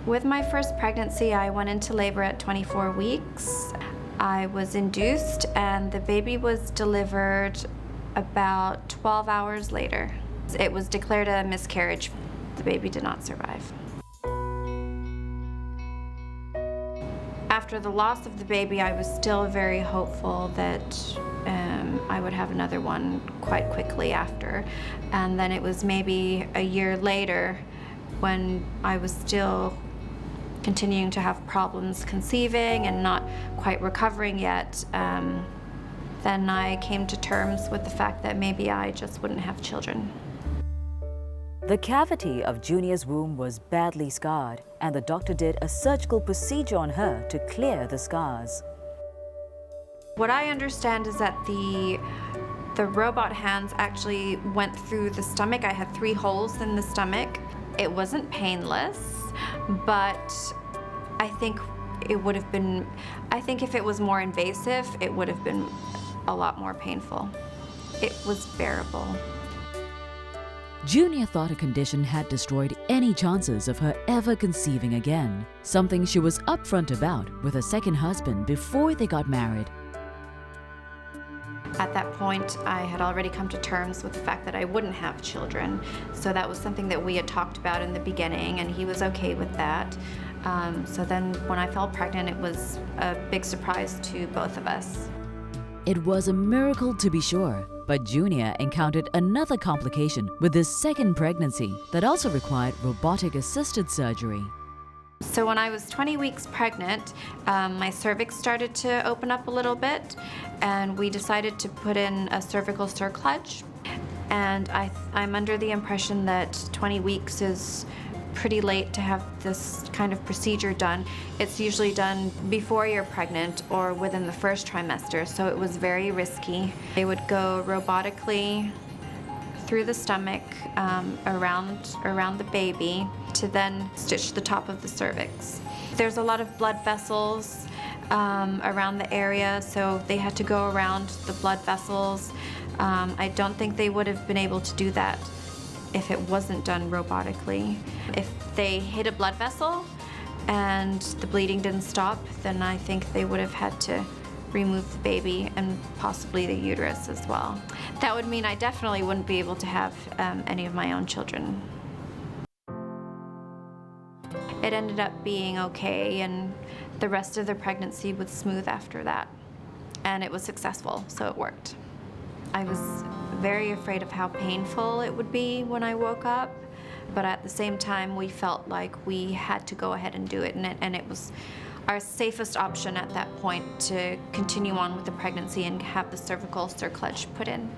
With my first pregnancy, I went into labor at 24 weeks. I was induced and the baby was delivered about 12 hours later. It was declared a miscarriage. The baby did not survive. After the loss of the baby, I was still very hopeful that I would have another one quite quickly after. And then it was maybe a year later when I was still continuing to have problems conceiving and not quite recovering yet. Then I came to terms with the fact that maybe I just wouldn't have children. The cavity of Junia's womb was badly scarred, and the doctor did a surgical procedure on her to clear the scars. What I understand is that the robot hands actually went through the stomach. I had 3 holes in the stomach. It wasn't painless, but I think if it was more invasive, it would have been a lot more painful. It was bearable. Junia thought her condition had destroyed any chances of her ever conceiving again, something she was upfront about with her second husband before they got married. At that point, I had already come to terms with the fact that I wouldn't have children. So that was something that we had talked about in the beginning, and he was okay with that. So then when I fell pregnant, it was a big surprise to both of us. It was a miracle to be sure, but Junia encountered another complication with this second pregnancy that also required robotic-assisted surgery. So when I was 20 weeks pregnant, my cervix started to open up a little bit, and we decided to put in a cervical cerclage. And I'm under the impression that 20 weeks is pretty late to have this kind of procedure done. It's usually done before you're pregnant or within the first trimester, so it was very risky. They would go robotically through the stomach, around the baby, to then stitch the top of the cervix. There's a lot of blood vessels around the area, so they had to go around the blood vessels. I don't think they would have been able to do that if it wasn't done robotically. If they hit a blood vessel and the bleeding didn't stop, then I think they would have had to remove the baby and possibly the uterus as well. That would mean I definitely wouldn't be able to have any of my own children. It ended up being okay, and the rest of the pregnancy was smooth after that. And it was successful, so it worked. I was very afraid of how painful it would be when I woke up, but at the same time, we felt like we had to go ahead and do it, and it was our safest option at that point to continue on with the pregnancy and have the cervical cerclage put in.